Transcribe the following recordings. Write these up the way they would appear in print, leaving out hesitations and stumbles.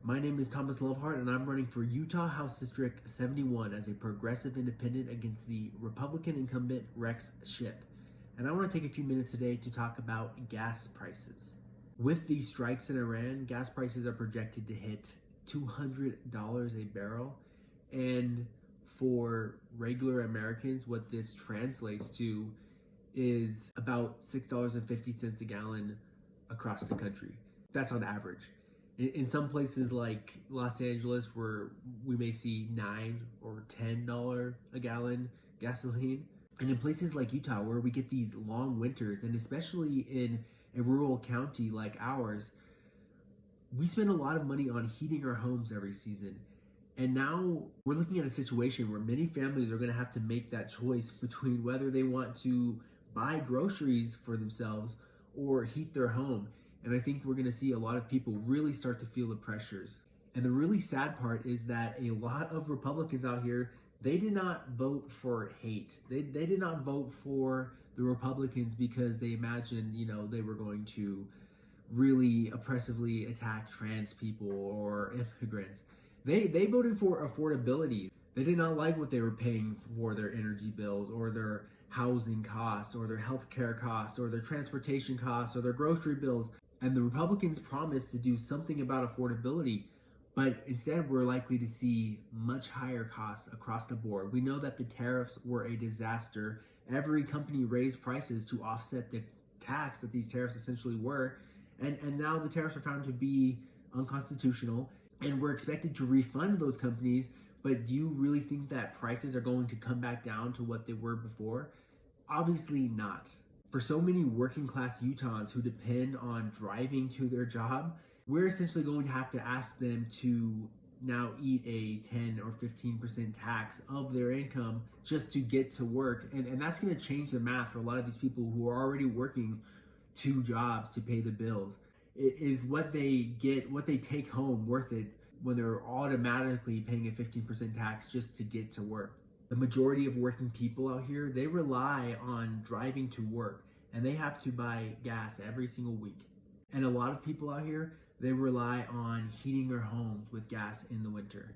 My name is Thomas Lovehart, and I'm running for Utah House District 71 as a progressive independent against the Republican incumbent Rex Shipp. And I want to take a few minutes today to talk about gas prices. With these strikes in Iran, gas prices are projected to hit $200 a barrel. And for regular Americans, what this translates to is about $6.50 a gallon across the country. That's on average. In some places like Los Angeles, where we may see $9 or $10 a gallon gasoline, and in places like Utah, where we get these long winters, and especially in a rural county like ours, we spend a lot of money on heating our homes every season. And now we're looking at a situation where many families are going to have to make that choice between whether they want to buy groceries for themselves or heat their home. And I think we're going to see a lot of people really start to feel the pressures. And the really sad part is that a lot of Republicans out here, they did not vote for hate. They did not vote for the Republicans because they imagined, they were going to really oppressively attack trans people or immigrants. They voted for affordability. They did not like what they were paying for their energy bills or their housing costs or their healthcare costs or their transportation costs or their grocery bills. And the Republicans promised to do something about affordability, but instead we're likely to see much higher costs across the board. We know that the tariffs were a disaster. Every company raised prices to offset the tax that these tariffs essentially were. And now the tariffs are found to be unconstitutional, and we're expected to refund those companies. But do you really think that prices are going to come back down to what they were before? Obviously not. For so many working class Utahns who depend on driving to their job, we're essentially going to have to ask them to now eat a 10 or 15% tax of their income just to get to work. And that's going to change the math for a lot of these people who are already working 2 jobs to pay the bills. Is what they get, what they take home, worth it when they're automatically paying a 15% tax just to get to work? The majority of working people out here, they rely on driving to work, and they have to buy gas every single week. And a lot of people out here, they rely on heating their homes with gas in the winter.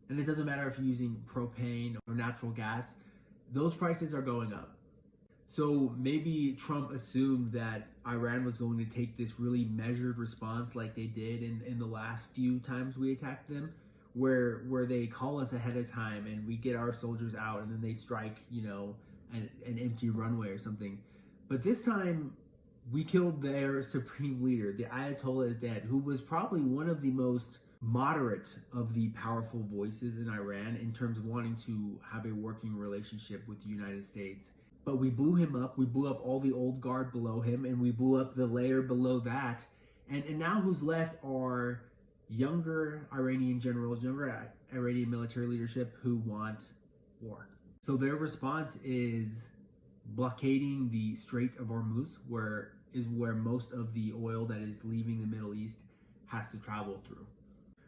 And it doesn't matter if you're using propane or natural gas, those prices are going up. So maybe Trump assumed that Iran was going to take this really measured response like they did in the last few times we attacked them, where they call us ahead of time and we get our soldiers out and then they strike, an empty runway or something. But this time we killed their supreme leader. The Ayatollah is dead, who was probably one of the most moderate of the powerful voices in Iran in terms of wanting to have a working relationship with the United States. But we blew him up. We blew up all the old guard below him, and we blew up the layer below that. And now who's left are younger Iranian generals, younger Iranian military leadership who want war. So their response is blockading the Strait of Hormuz, where most of the oil that is leaving the Middle East has to travel through.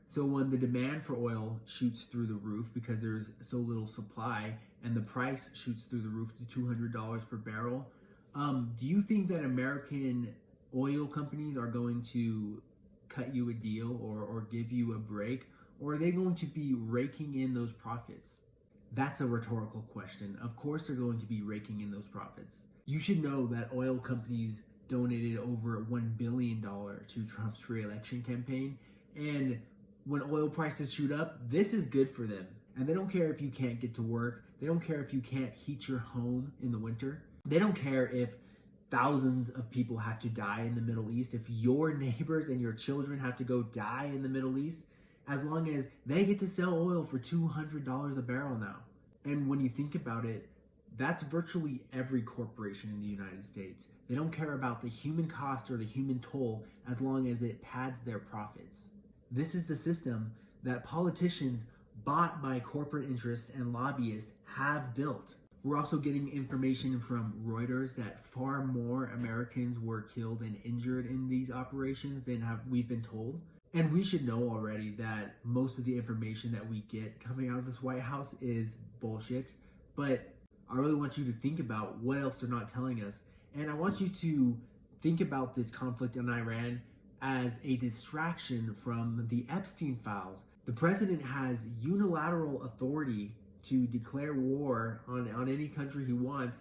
So when the demand for oil shoots through the roof because there's so little supply and the price shoots through the roof to $200 per barrel, do you think that American oil companies are going to cut you a deal or give you a break? Or are they going to be raking in those profits? That's a rhetorical question. Of course they're going to be raking in those profits. You should know that oil companies donated over $1 billion to Trump's re-election campaign. And when oil prices shoot up, this is good for them. And they don't care if you can't get to work. They don't care if you can't heat your home in the winter. They don't care if thousands of people have to die in the Middle East, if your neighbors and your children have to go die in the Middle East, as long as they get to sell oil for $200 a barrel now. And when you think about it, that's virtually every corporation in the United States. They don't care about the human cost or the human toll as long as it pads their profits. This is the system that politicians bought by corporate interests and lobbyists have built. We're also getting information from Reuters that far more Americans were killed and injured in these operations than we've been told. And we should know already that most of the information that we get coming out of this White House is bullshit. But I really want you to think about what else they're not telling us. And I want you to think about this conflict in Iran as a distraction from the Epstein files. The president has unilateral authority to declare war on any country he wants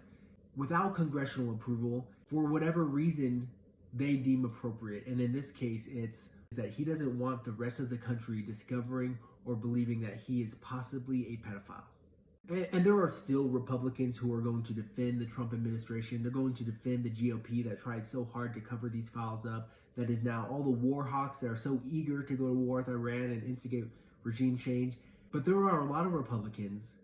without congressional approval for whatever reason they deem appropriate. And in this case, it's that he doesn't want the rest of the country discovering or believing that he is possibly a pedophile. And there are still Republicans who are going to defend the Trump administration. They're going to defend the GOP that tried so hard to cover these files up. That is now all the war hawks that are so eager to go to war with Iran and instigate regime change. But there are a lot of Republicans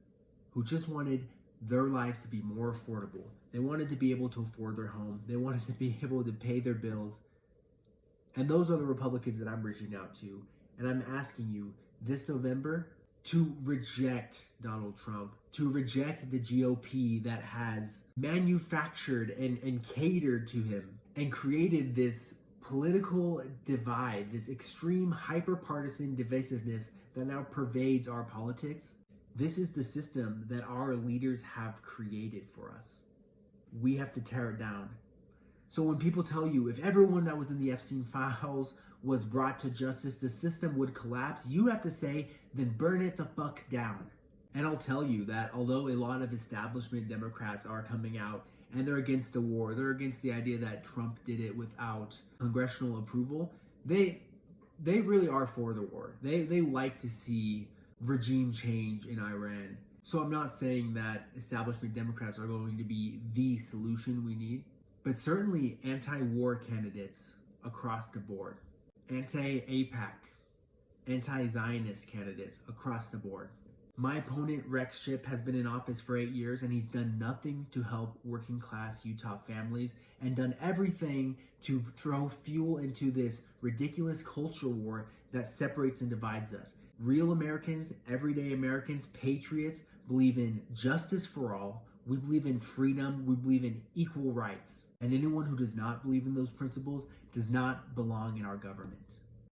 who just wanted their lives to be more affordable. They wanted to be able to afford their home. They wanted to be able to pay their bills. And those are the Republicans that I'm reaching out to. And I'm asking you this November to reject Donald Trump, to reject the GOP that has manufactured and catered to him and created this political divide, this extreme hyper-partisan divisiveness that now pervades our politics. This is the system that our leaders have created for us. We have to tear it down. So when people tell you if everyone that was in the Epstein files was brought to justice, the system would collapse, you have to say, then burn it the fuck down. And I'll tell you that although a lot of establishment Democrats are coming out and they're against the war, they're against the idea that Trump did it without congressional approval, they really are for the war. They like to see regime change in Iran. So I'm not saying that establishment Democrats are going to be the solution we need, but certainly anti-war candidates across the board, anti-AIPAC, anti-Zionist candidates across the board. My opponent, Rex Ship, has been in office for 8 years and he's done nothing to help working class Utah families and done everything to throw fuel into this ridiculous culture war that separates and divides us. Real Americans, everyday Americans, patriots, believe in justice for all. We believe in freedom. We believe in equal rights. And anyone who does not believe in those principles does not belong in our government.